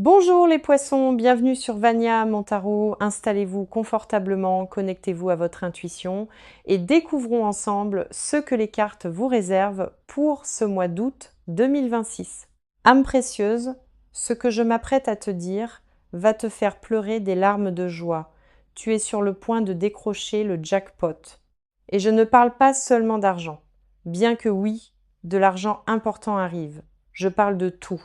Bonjour les poissons, bienvenue sur Vania Montaro. Installez-vous confortablement, connectez-vous à votre intuition et découvrons ensemble ce que les cartes vous réservent pour ce mois d'août 2026. Âme précieuse, ce que je m'apprête à te dire va te faire pleurer des larmes de joie. Tu es sur le point de décrocher le jackpot. Et je ne parle pas seulement d'argent, bien que oui, de l'argent important arrive. Je parle de tout.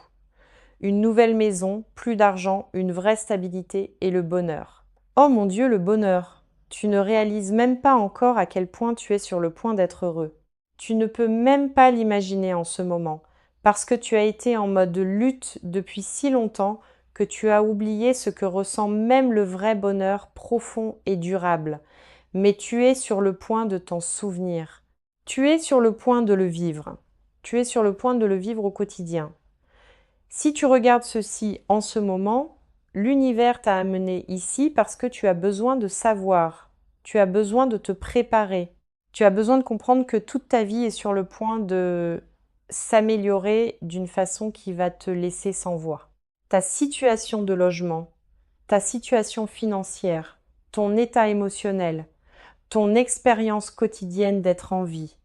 Une nouvelle maison, plus d'argent, une vraie stabilité et le bonheur. Oh mon Dieu, le bonheur! Tu ne réalises même pas encore à quel point tu es sur le point d'être heureux. Tu ne peux même pas l'imaginer en ce moment, parce que tu as été en mode lutte depuis si longtemps que tu as oublié ce que ressent même le vrai bonheur profond et durable. Mais tu es sur le point de t'en souvenir. Tu es sur le point de le vivre. Tu es sur le point de le vivre au quotidien. Si tu regardes ceci en ce moment, l'univers t'a amené ici parce que tu as besoin de savoir, tu as besoin de te préparer, tu as besoin de comprendre que toute ta vie est sur le point de s'améliorer d'une façon qui va te laisser sans voix. Ta situation de logement, ta situation financière, ton état émotionnel, ton expérience quotidienne d'être en vie,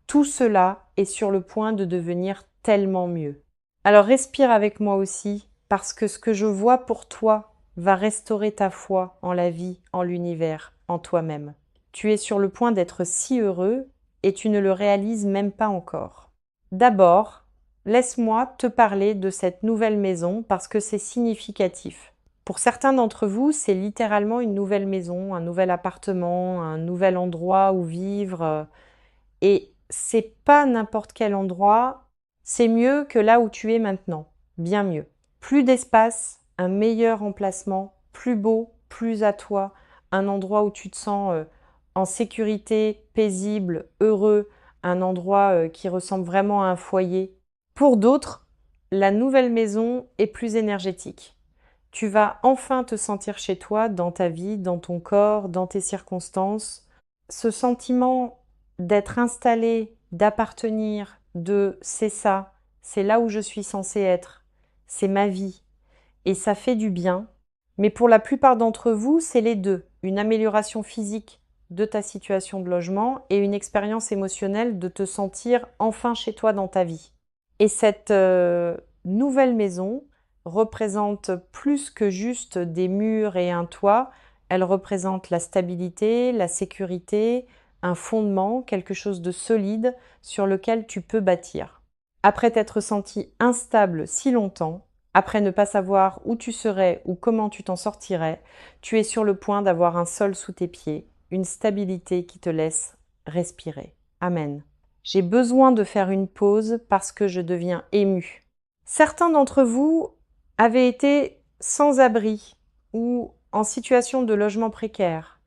tout cela est sur le point de devenir tellement mieux. Alors respire avec moi aussi, parce que ce que je vois pour toi va restaurer ta foi en la vie, en l'univers, en toi-même. Tu es sur le point d'être si heureux et tu ne le réalises même pas encore. D'abord, laisse-moi te parler de cette nouvelle maison parce que c'est significatif. Pour certains d'entre vous, c'est littéralement une nouvelle maison, un nouvel appartement, un nouvel endroit où vivre. Et c'est pas n'importe quel endroit, c'est mieux que là où tu es maintenant, bien mieux. Plus d'espace, un meilleur emplacement, plus beau, plus à toi, un endroit où tu te sens en sécurité, paisible, heureux, un endroit qui ressemble vraiment à un foyer. Pour d'autres, la nouvelle maison est plus énergétique. Tu vas enfin te sentir chez toi, dans ta vie, dans ton corps, dans tes circonstances. Ce sentiment d'être installé, d'appartenir, de c'est ça, c'est là où je suis censée être, c'est ma vie. Et ça fait du bien. Mais pour la plupart d'entre vous, c'est les deux. Une amélioration physique de ta situation de logement et une expérience émotionnelle de te sentir enfin chez toi dans ta vie. Et cette nouvelle maison représente plus que juste des murs et un toit, elle représente la stabilité, la sécurité, un fondement, quelque chose de solide sur lequel tu peux bâtir. Après t'être senti instable si longtemps, après ne pas savoir où tu serais ou comment tu t'en sortirais, tu es sur le point d'avoir un sol sous tes pieds, une stabilité qui te laisse respirer. Amen. J'ai besoin de faire une pause parce que je deviens émue. Certains d'entre vous avaient été sans abri ou en situation de logement précaire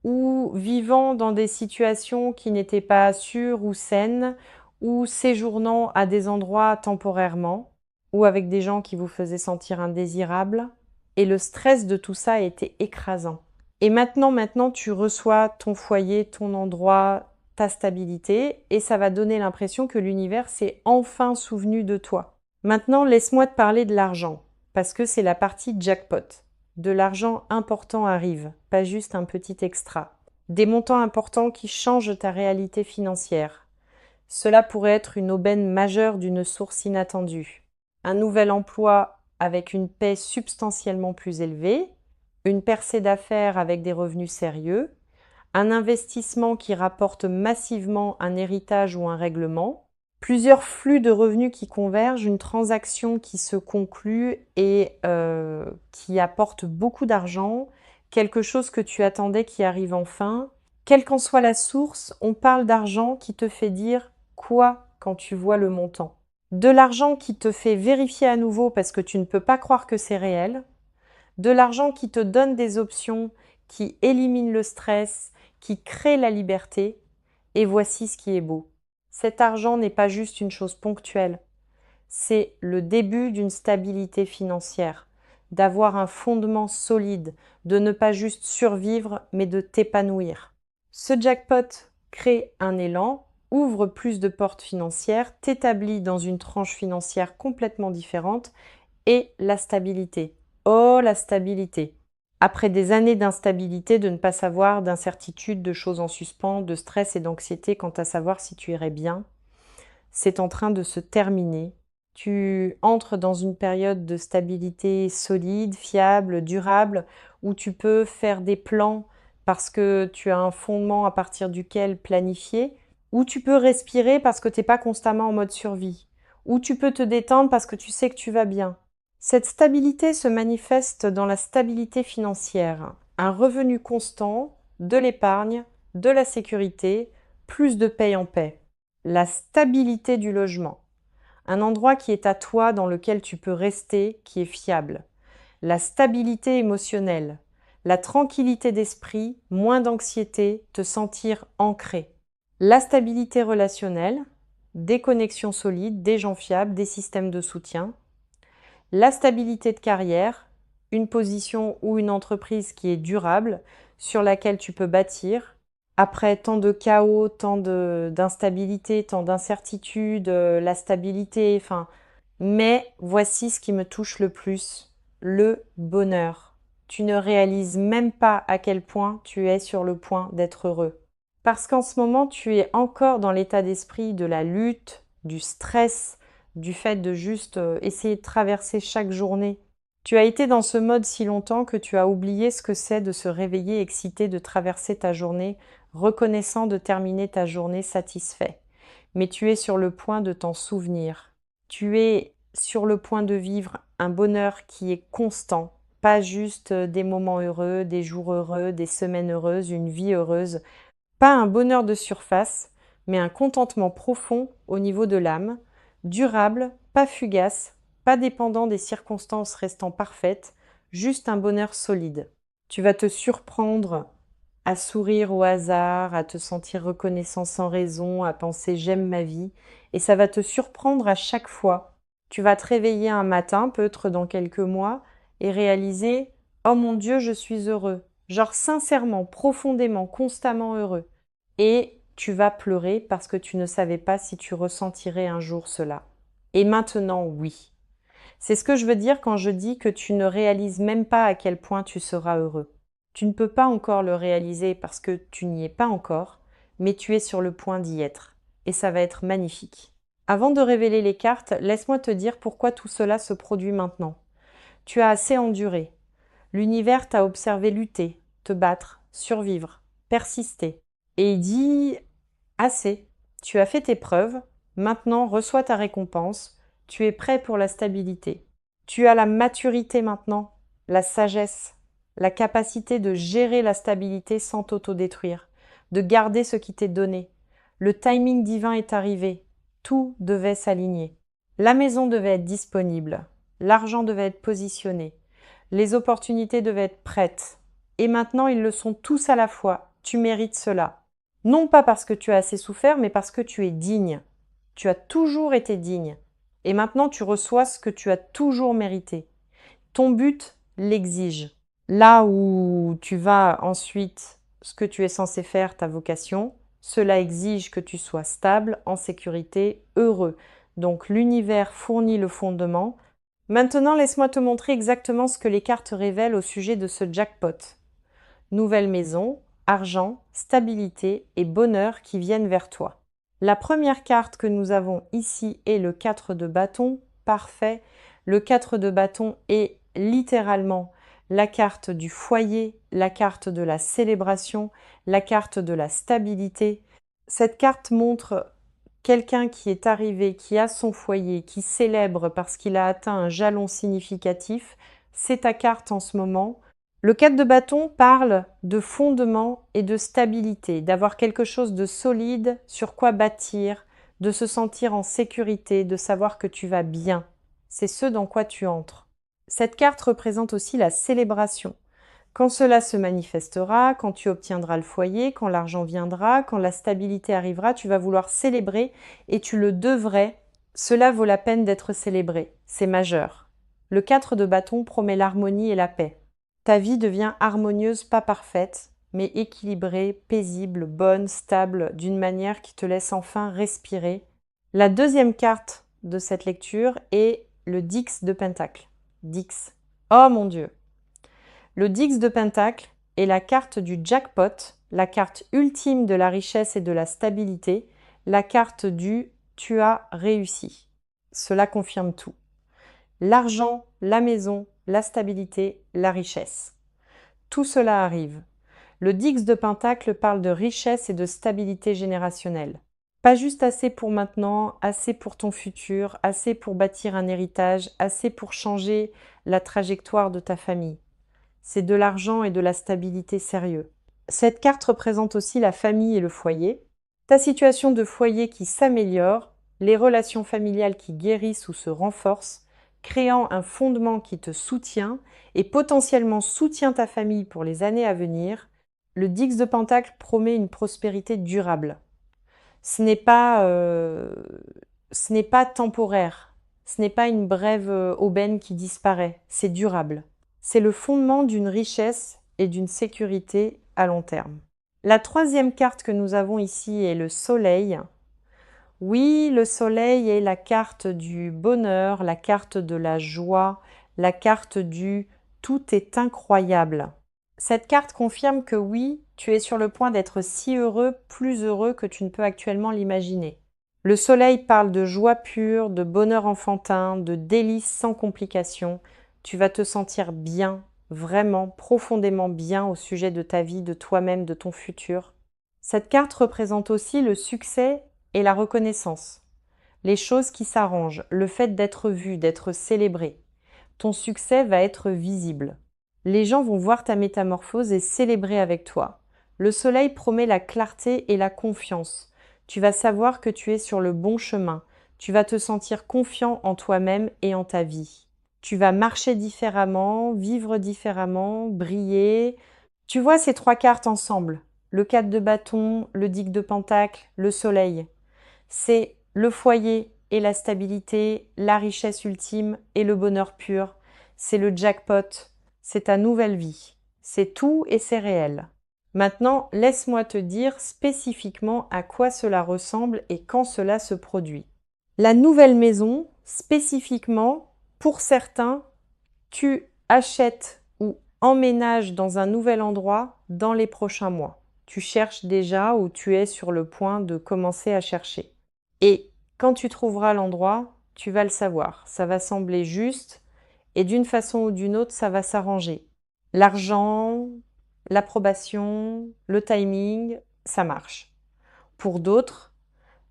ou vivant dans des situations qui n'étaient pas sûres ou saines ou séjournant à des endroits temporairement ou avec des gens qui vous faisaient sentir indésirables. Et le stress de tout ça était écrasant. Et maintenant, tu reçois ton foyer, ton endroit, ta stabilité, et ça va donner l'impression que l'univers s'est enfin souvenu de toi. Maintenant, laisse-moi te parler de l'argent, parce que c'est la partie jackpot. De l'argent important arrive, pas juste un petit extra. Des montants importants qui changent ta réalité financière. Cela pourrait être une aubaine majeure d'une source inattendue. Un nouvel emploi avec une paie substantiellement plus élevée, une percée d'affaires avec des revenus sérieux, un investissement qui rapporte massivement un héritage ou un règlement, plusieurs flux de revenus qui convergent, une transaction qui se conclut et qui apporte beaucoup d'argent, quelque chose que tu attendais qui arrive enfin. Quelle qu'en soit la source, on parle d'argent qui te fait dire quoi quand tu vois le montant. De l'argent qui te fait vérifier à nouveau parce que tu ne peux pas croire que c'est réel, de l'argent qui te donne des options, qui élimine le stress, qui crée la liberté. Et voici ce qui est beau. Cet argent n'est pas juste une chose ponctuelle, c'est le début d'une stabilité financière, d'avoir un fondement solide, de ne pas juste survivre, mais de t'épanouir. Ce jackpot crée un élan, ouvre plus de portes financières, t'établit dans une tranche financière complètement différente et la stabilité. Oh, la stabilité! Après des années d'instabilité, de ne pas savoir, d'incertitude, de choses en suspens, de stress et d'anxiété quant à savoir si tu irais bien, c'est en train de se terminer. Tu entres dans une période de stabilité solide, fiable, durable, où tu peux faire des plans parce que tu as un fondement à partir duquel planifier, où tu peux respirer parce que tu n'es pas constamment en mode survie, où tu peux te détendre parce que tu sais que tu vas bien. Cette stabilité se manifeste dans la stabilité financière, un revenu constant, de l'épargne, de la sécurité, plus de paye en paix. La stabilité du logement, un endroit qui est à toi dans lequel tu peux rester, qui est fiable. La stabilité émotionnelle, la tranquillité d'esprit, moins d'anxiété, te sentir ancré. La stabilité relationnelle, des connexions solides, des gens fiables, des systèmes de soutien. La stabilité de carrière, une position ou une entreprise qui est durable, sur laquelle tu peux bâtir. Après tant de chaos, tant d'instabilité, tant d'incertitude, la stabilité, enfin. Mais voici ce qui me touche le plus, le bonheur. Tu ne réalises même pas à quel point tu es sur le point d'être heureux. Parce qu'en ce moment, tu es encore dans l'état d'esprit de la lutte, du stress, du fait de juste essayer de traverser chaque journée. Tu as été dans ce mode si longtemps que tu as oublié ce que c'est de se réveiller excité de traverser ta journée, reconnaissant de terminer ta journée satisfait. Mais tu es sur le point de t'en souvenir. Tu es sur le point de vivre un bonheur qui est constant, pas juste des moments heureux, des jours heureux, des semaines heureuses, une vie heureuse. Pas un bonheur de surface, mais un contentement profond au niveau de l'âme, durable, pas fugace, pas dépendant des circonstances restant parfaites, juste un bonheur solide. Tu vas te surprendre à sourire au hasard, à te sentir reconnaissant sans raison, à penser j'aime ma vie, et ça va te surprendre à chaque fois. Tu vas te réveiller un matin, peut-être dans quelques mois, et réaliser oh mon Dieu, je suis heureux. Genre sincèrement, profondément, constamment heureux. Et tu vas pleurer parce que tu ne savais pas si tu ressentirais un jour cela. Et maintenant, oui. C'est ce que je veux dire quand je dis que tu ne réalises même pas à quel point tu seras heureux. Tu ne peux pas encore le réaliser parce que tu n'y es pas encore, mais tu es sur le point d'y être. Et ça va être magnifique. Avant de révéler les cartes, laisse-moi te dire pourquoi tout cela se produit maintenant. Tu as assez enduré. L'univers t'a observé lutter, te battre, survivre, persister. Et il dit assez. Tu as fait tes preuves, maintenant reçois ta récompense, tu es prêt pour la stabilité. Tu as la maturité maintenant, la sagesse, la capacité de gérer la stabilité sans t'autodétruire, de garder ce qui t'est donné. Le timing divin est arrivé, tout devait s'aligner. La maison devait être disponible, l'argent devait être positionné, les opportunités devaient être prêtes. Et maintenant ils le sont tous à la fois, tu mérites cela. Non pas parce que tu as assez souffert, mais parce que tu es digne. Tu as toujours été digne. Et maintenant, tu reçois ce que tu as toujours mérité. Ton but l'exige. Là où tu vas ensuite, ce que tu es censé faire, ta vocation, cela exige que tu sois stable, en sécurité, heureux. Donc l'univers fournit le fondement. Maintenant, laisse-moi te montrer exactement ce que les cartes révèlent au sujet de ce jackpot. Nouvelle maison, argent, stabilité et bonheur qui viennent vers toi. La première carte que nous avons ici est le 4 de bâton, parfait. Le 4 de bâton est littéralement la carte du foyer, la carte de la célébration, la carte de la stabilité. Cette carte montre quelqu'un qui est arrivé, qui a son foyer, qui célèbre parce qu'il a atteint un jalon significatif. C'est ta carte en ce moment. Le 4 de bâton parle de fondement et de stabilité, d'avoir quelque chose de solide sur quoi bâtir, de se sentir en sécurité, de savoir que tu vas bien. C'est ce dans quoi tu entres. Cette carte représente aussi la célébration. Quand cela se manifestera, quand tu obtiendras le foyer, quand l'argent viendra, quand la stabilité arrivera, tu vas vouloir célébrer et tu le devrais. Cela vaut la peine d'être célébré. C'est majeur. Le 4 de bâton promet l'harmonie et la paix. Ta vie devient harmonieuse, pas parfaite, mais équilibrée, paisible, bonne, stable, d'une manière qui te laisse enfin respirer. La deuxième carte de cette lecture est le 10 de Pentacle. Dix. Oh mon Dieu! Le Dix de Pentacle est la carte du jackpot, la carte ultime de la richesse et de la stabilité, la carte du « tu as réussi ». Cela confirme tout. L'argent, la maison, la stabilité, la richesse. Tout cela arrive. Le Dix de Pentacle parle de richesse et de stabilité générationnelle. Pas juste assez pour maintenant, assez pour ton futur, assez pour bâtir un héritage, assez pour changer la trajectoire de ta famille. C'est de l'argent et de la stabilité sérieux. Cette carte représente aussi la famille et le foyer. Ta situation de foyer qui s'améliore, les relations familiales qui guérissent ou se renforcent, créant un fondement qui te soutient et potentiellement soutient ta famille pour les années à venir. Le Dix de Pentacle promet une prospérité durable. Ce n'est pas temporaire, ce n'est pas une brève aubaine qui disparaît, c'est durable. C'est le fondement d'une richesse et d'une sécurité à long terme. La troisième carte que nous avons ici est le Soleil. Oui, le Soleil est la carte du bonheur, la carte de la joie, la carte du « tout est incroyable ». Cette carte confirme que oui, tu es sur le point d'être si heureux, plus heureux que tu ne peux actuellement l'imaginer. Le Soleil parle de joie pure, de bonheur enfantin, de délices sans complications. Tu vas te sentir bien, vraiment, profondément bien au sujet de ta vie, de toi-même, de ton futur. Cette carte représente aussi le succès et la reconnaissance. Les choses qui s'arrangent, le fait d'être vu, d'être célébré. Ton succès va être visible. Les gens vont voir ta métamorphose et célébrer avec toi. Le Soleil promet la clarté et la confiance. Tu vas savoir que tu es sur le bon chemin. Tu vas te sentir confiant en toi-même et en ta vie. Tu vas marcher différemment, vivre différemment, briller. Tu vois ces trois cartes ensemble. Le 4 de bâton, le Dix de Pentacle, le Soleil. C'est le foyer et la stabilité, la richesse ultime et le bonheur pur. C'est le jackpot. C'est ta nouvelle vie. C'est tout et c'est réel. Maintenant, laisse-moi te dire spécifiquement à quoi cela ressemble et quand cela se produit. La nouvelle maison, spécifiquement, pour certains, tu achètes ou emménages dans un nouvel endroit dans les prochains mois. Tu cherches déjà ou tu es sur le point de commencer à chercher. Et quand tu trouveras l'endroit, tu vas le savoir. Ça va sembler juste et d'une façon ou d'une autre, ça va s'arranger. L'argent, l'approbation, le timing, ça marche. Pour d'autres,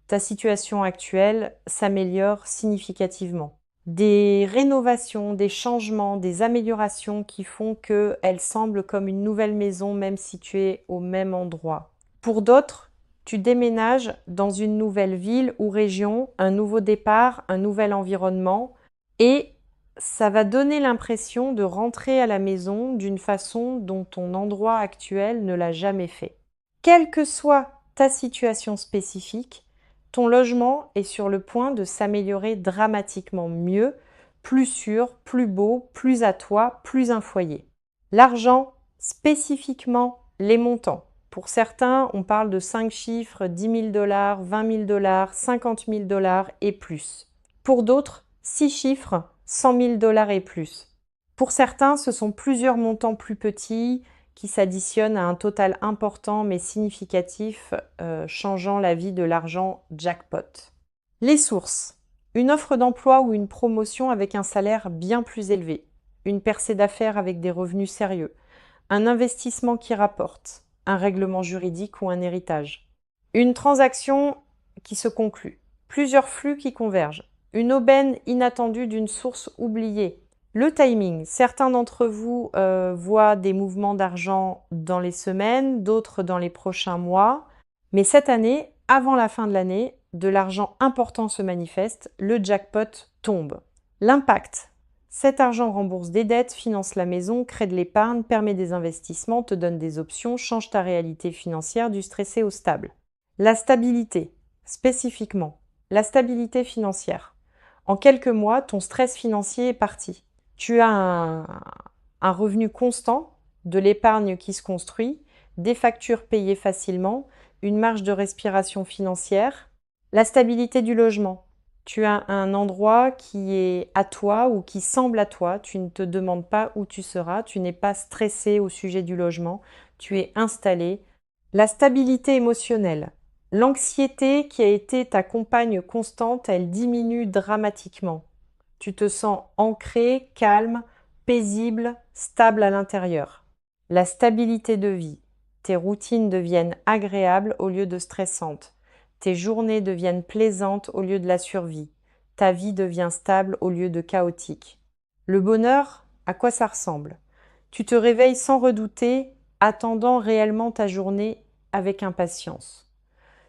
ta situation actuelle s'améliore significativement. Des rénovations, des changements, des améliorations qui font qu'elle semble comme une nouvelle maison même si tu es au même endroit. Pour d'autres, tu déménages dans une nouvelle ville ou région, un nouveau départ, un nouvel environnement et ça va donner l'impression de rentrer à la maison d'une façon dont ton endroit actuel ne l'a jamais fait. Quelle que soit ta situation spécifique, ton logement est sur le point de s'améliorer dramatiquement mieux, plus sûr, plus beau, plus à toi, plus un foyer. L'argent, spécifiquement les montants. Pour certains, on parle de 5 chiffres, 10 000 $, 20 000 $, 50 000 $ et plus. Pour d'autres, 6 chiffres, 100 000 $ et plus. Pour certains, ce sont plusieurs montants plus petits qui s'additionnent à un total important mais significatif, changeant la vie de l'argent jackpot. Les sources. Une offre d'emploi ou une promotion avec un salaire bien plus élevé. Une percée d'affaires avec des revenus sérieux. Un investissement qui rapporte. Un règlement juridique ou un héritage. Une transaction qui se conclut. Plusieurs flux qui convergent. Une aubaine inattendue d'une source oubliée. Le timing. Certains d'entre vous voient des mouvements d'argent dans les semaines, d'autres dans les prochains mois. Mais cette année, avant la fin de l'année, de l'argent important se manifeste, le jackpot tombe. L'impact. Cet argent rembourse des dettes, finance la maison, crée de l'épargne, permet des investissements, te donne des options, change ta réalité financière du stressé au stable. La stabilité. Spécifiquement, la stabilité financière. En quelques mois, ton stress financier est parti. Tu as un revenu constant, de l'épargne qui se construit, des factures payées facilement, une marge de respiration financière. La stabilité du logement. Tu as un endroit qui est à toi ou qui semble à toi. Tu ne te demandes pas où tu seras. Tu n'es pas stressé au sujet du logement. Tu es installé. La stabilité émotionnelle. L'anxiété qui a été ta compagne constante, elle diminue dramatiquement. Tu te sens ancré, calme, paisible, stable à l'intérieur. La stabilité de vie. Tes routines deviennent agréables au lieu de stressantes. Tes journées deviennent plaisantes au lieu de la survie. Ta vie devient stable au lieu de chaotique. Le bonheur, à quoi ça ressemble? Tu te réveilles sans redouter, attendant réellement ta journée avec impatience.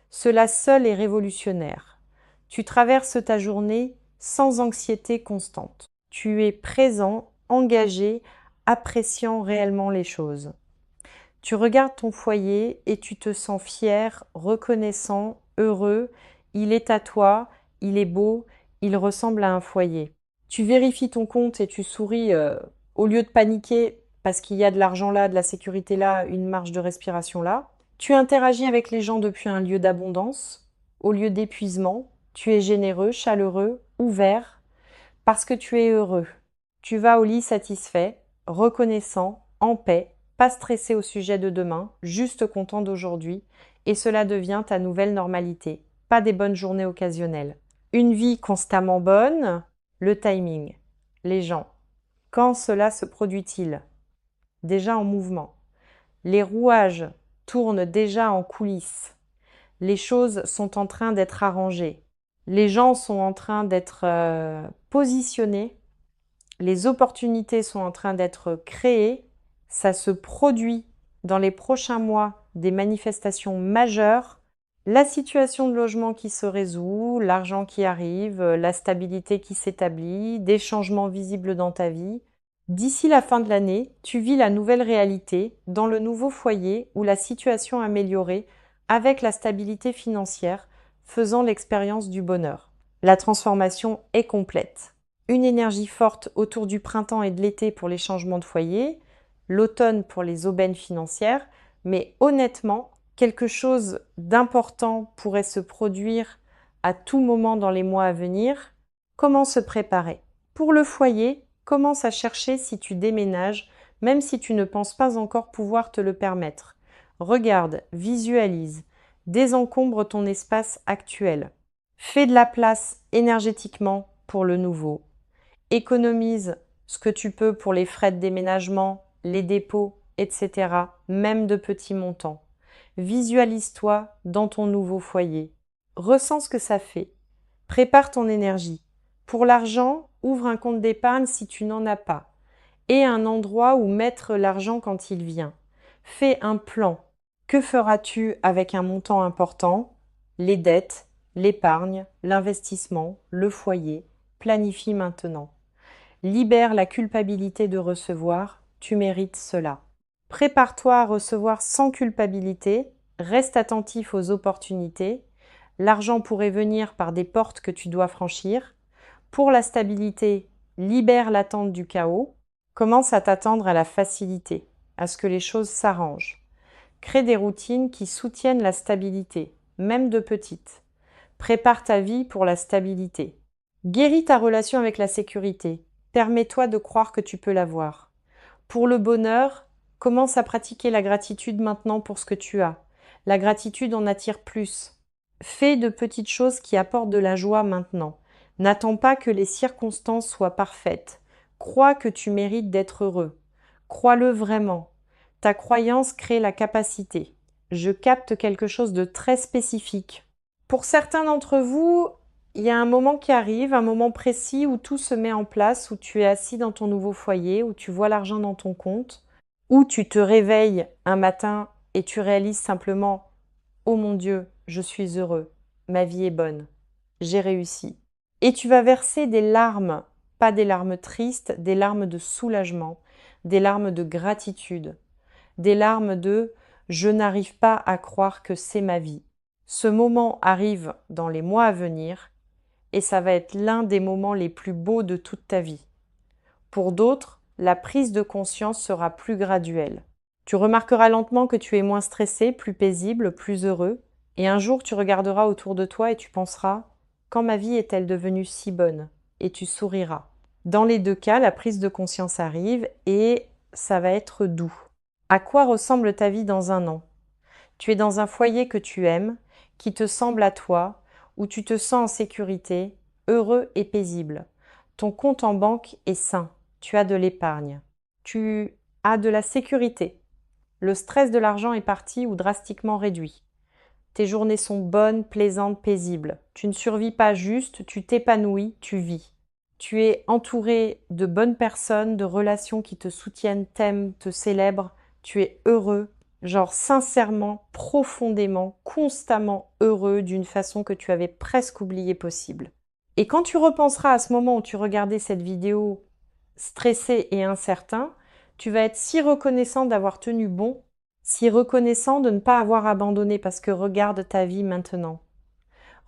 Cela seul est révolutionnaire. Tu traverses ta journée sans anxiété constante. Tu es présent, engagé, appréciant réellement les choses. Tu regardes ton foyer et tu te sens fier, reconnaissant, heureux. Il est à toi, il est beau, il ressemble à un foyer. Tu vérifies ton compte et tu souris au lieu de paniquer parce qu'il y a de l'argent là, de la sécurité là, une marge de respiration là. Tu interagis avec les gens depuis un lieu d'abondance, au lieu d'épuisement. Tu es généreux, chaleureux, ouvert, parce que tu es heureux. Tu vas au lit satisfait, reconnaissant, en paix, pas stressé au sujet de demain, juste content d'aujourd'hui, et cela devient ta nouvelle normalité, pas des bonnes journées occasionnelles. Une vie constamment bonne, le timing, les gens. Quand cela se produit-il? Déjà en mouvement. Les rouages tournent déjà en coulisses. Les choses sont en train d'être arrangées. Les gens sont en train d'être positionnés. Les opportunités sont en train d'être créées. Ça se produit dans les prochains mois des manifestations majeures. La situation de logement qui se résout, l'argent qui arrive, la stabilité qui s'établit, des changements visibles dans ta vie. D'ici la fin de l'année, tu vis la nouvelle réalité dans le nouveau foyer ou la situation améliorée avec la stabilité financière, faisant l'expérience du bonheur. La transformation est complète. Une énergie forte autour du printemps et de l'été pour les changements de foyer, l'automne pour les aubaines financières, mais honnêtement, quelque chose d'important pourrait se produire à tout moment dans les mois à venir. Comment se préparer? Pour le foyer, commence à chercher si tu déménages, même si tu ne penses pas encore pouvoir te le permettre. Regarde, visualise, désencombre ton espace actuel. Fais de la place énergétiquement pour le nouveau. Économise ce que tu peux pour les frais de déménagement, les dépôts, etc., même de petits montants. Visualise-toi dans ton nouveau foyer. Ressens ce que ça fait. Prépare ton énergie. Pour l'argent, ouvre un compte d'épargne si tu n'en as pas. Et un endroit où mettre l'argent quand il vient. Fais un plan. Que feras-tu avec un montant important? Les dettes, l'épargne, l'investissement, le foyer. Planifie maintenant. Libère la culpabilité de recevoir, tu mérites cela. Prépare-toi à recevoir sans culpabilité, reste attentif aux opportunités. L'argent pourrait venir par des portes que tu dois franchir. Pour la stabilité, libère l'attente du chaos. Commence à t'attendre à la facilité, à ce que les choses s'arrangent. Crée des routines qui soutiennent la stabilité, même de petites. Prépare ta vie pour la stabilité. Guéris ta relation avec la sécurité. Permets-toi de croire que tu peux l'avoir. Pour le bonheur, commence à pratiquer la gratitude maintenant pour ce que tu as. La gratitude en attire plus. Fais de petites choses qui apportent de la joie maintenant. N'attends pas que les circonstances soient parfaites. Crois que tu mérites d'être heureux. Crois-le vraiment. Ta croyance crée la capacité. Je capte quelque chose de très spécifique. Pour certains d'entre vous, il y a un moment qui arrive, un moment précis où tout se met en place, où tu es assis dans ton nouveau foyer, où tu vois l'argent dans ton compte, où tu te réveilles un matin et tu réalises simplement « Oh mon Dieu, je suis heureux, ma vie est bonne, j'ai réussi ». Et tu vas verser des larmes, pas des larmes tristes, des larmes de soulagement, des larmes de gratitude, des larmes de « Je n'arrive pas à croire que c'est ma vie ». Ce moment arrive dans les mois à venir et ça va être l'un des moments les plus beaux de toute ta vie. Pour d'autres, la prise de conscience sera plus graduelle. Tu remarqueras lentement que tu es moins stressé, plus paisible, plus heureux, et un jour tu regarderas autour de toi et tu penseras quand ma vie est-elle devenue si bonne? Et tu souriras. Dans les deux cas, la prise de conscience arrive et ça va être doux. À quoi ressemble ta vie dans un an? Tu es dans un foyer que tu aimes, qui te semble à toi, où tu te sens en sécurité, heureux et paisible. Ton compte en banque est sain, tu as de l'épargne, tu as de la sécurité. Le stress de l'argent est parti ou drastiquement réduit. Tes journées sont bonnes, plaisantes, paisibles. Tu ne survis pas juste, tu t'épanouis, tu vis. Tu es entouré de bonnes personnes, de relations qui te soutiennent, t'aiment, te célèbrent. Tu es heureux, genre sincèrement, profondément, constamment heureux d'une façon que tu avais presque oublié possible. Et quand tu repenseras à ce moment où tu regardais cette vidéo stressé et incertain, tu vas être si reconnaissant d'avoir tenu bon, si reconnaissant de ne pas avoir abandonné parce que regarde ta vie maintenant.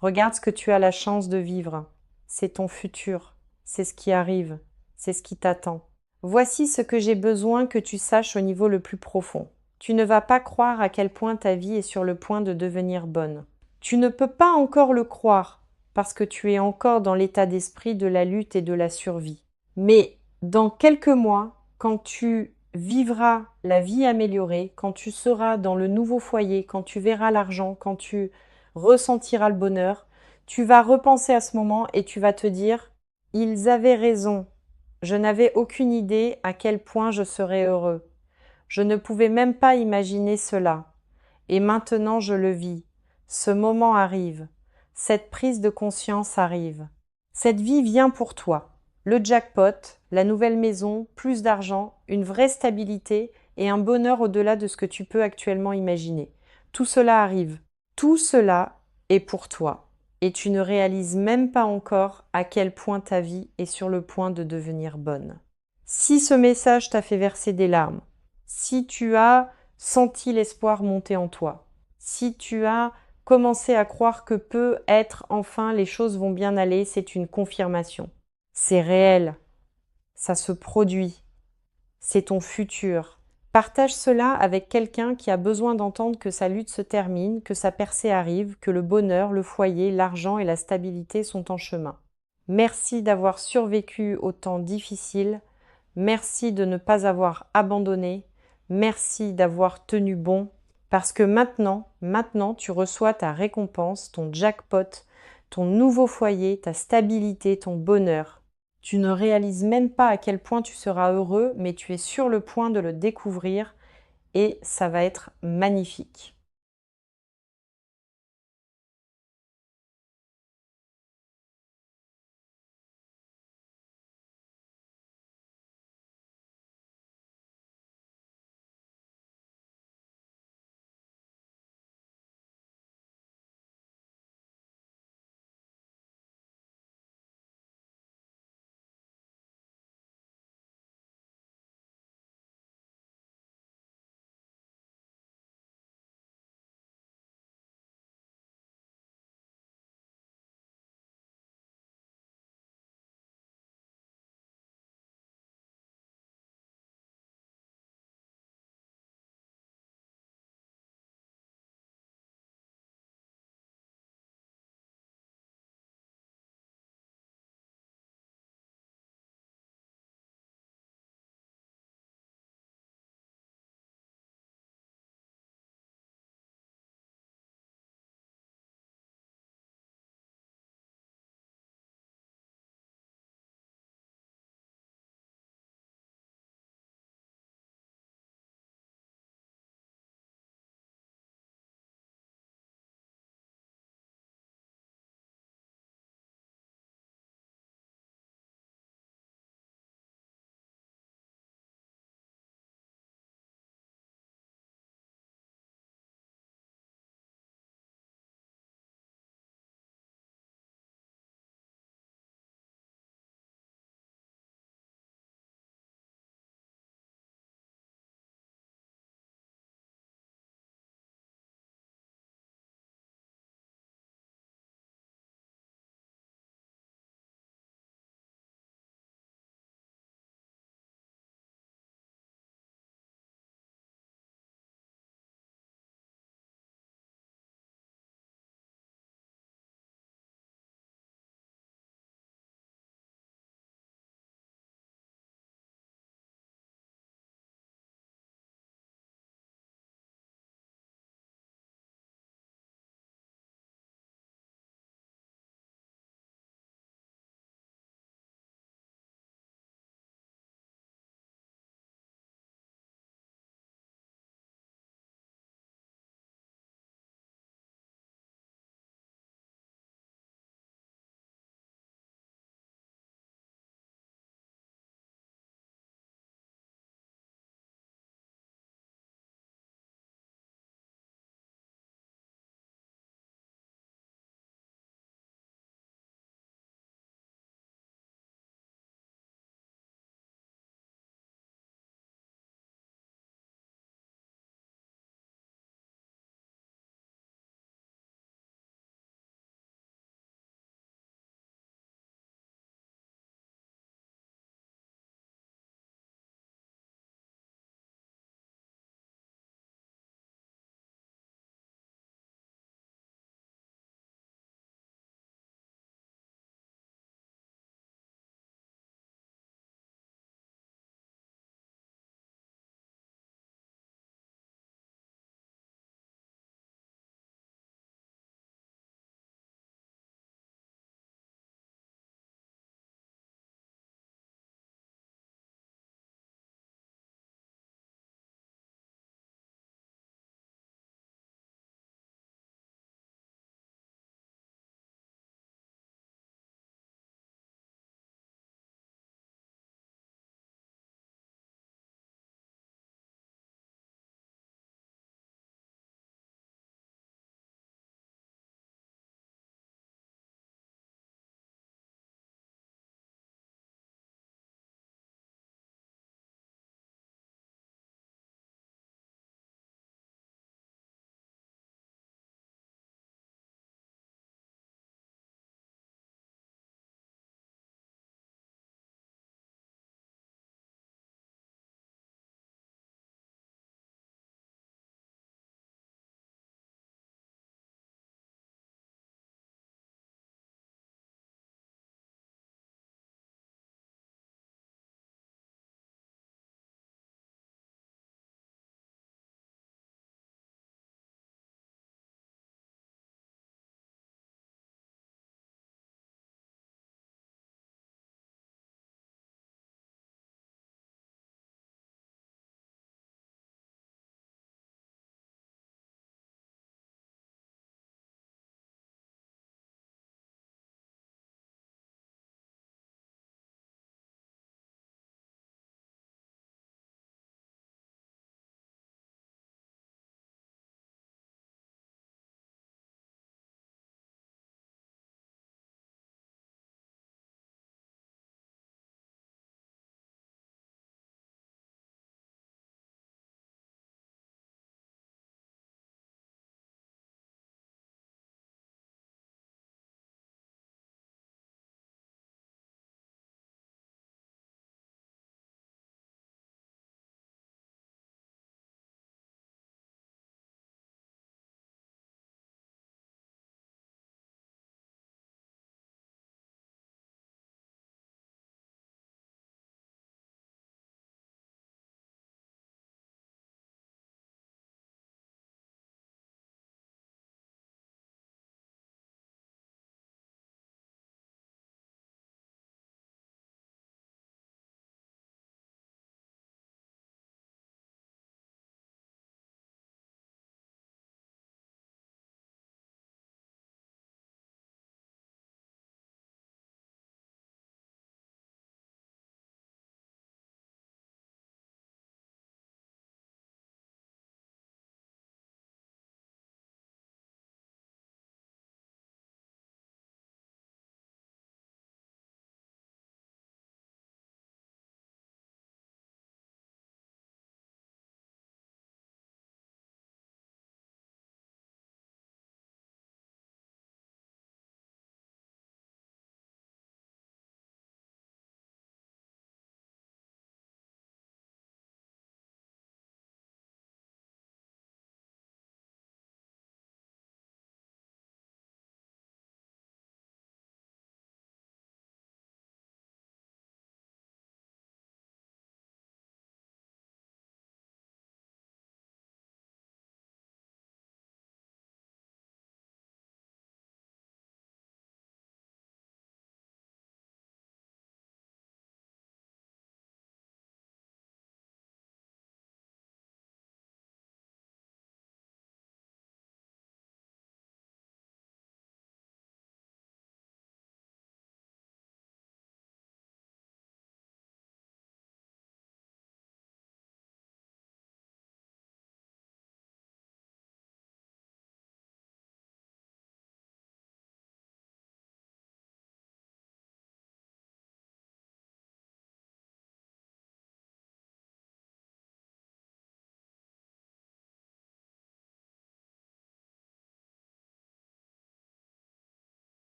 Regarde ce que tu as la chance de vivre. C'est ton futur, c'est ce qui arrive, c'est ce qui t'attend. Voici ce que j'ai besoin que tu saches au niveau le plus profond. Tu ne vas pas croire à quel point ta vie est sur le point de devenir bonne. Tu ne peux pas encore le croire parce que tu es encore dans l'état d'esprit de la lutte et de la survie. Mais dans quelques mois, quand tu vivras la vie améliorée, quand tu seras dans le nouveau foyer, quand tu verras l'argent, quand tu ressentiras le bonheur, tu vas repenser à ce moment et tu vas te dire, ils avaient raison, je n'avais aucune idée à quel point je serais heureux. Je ne pouvais même pas imaginer cela. Et maintenant je le vis. Ce moment arrive. Cette prise de conscience arrive. Cette vie vient pour toi. Le jackpot, la nouvelle maison, plus d'argent, une vraie stabilité et un bonheur au-delà de ce que tu peux actuellement imaginer. Tout cela arrive. Tout cela est pour toi. Et tu ne réalises même pas encore à quel point ta vie est sur le point de devenir bonne. Si ce message t'a fait verser des larmes, si tu as senti l'espoir monter en toi, si tu as commencé à croire que peut-être enfin les choses vont bien aller, c'est une confirmation. C'est réel, ça se produit, c'est ton futur. Partage cela avec quelqu'un qui a besoin d'entendre que sa lutte se termine, que sa percée arrive, que le bonheur, le foyer, l'argent et la stabilité sont en chemin. Merci d'avoir survécu aux temps difficiles. Merci de ne pas avoir abandonné. Merci d'avoir tenu bon. Parce que maintenant, tu reçois ta récompense, ton jackpot, ton nouveau foyer, ta stabilité, ton bonheur. Tu ne réalises même pas à quel point tu seras heureux, mais tu es sur le point de le découvrir et ça va être magnifique.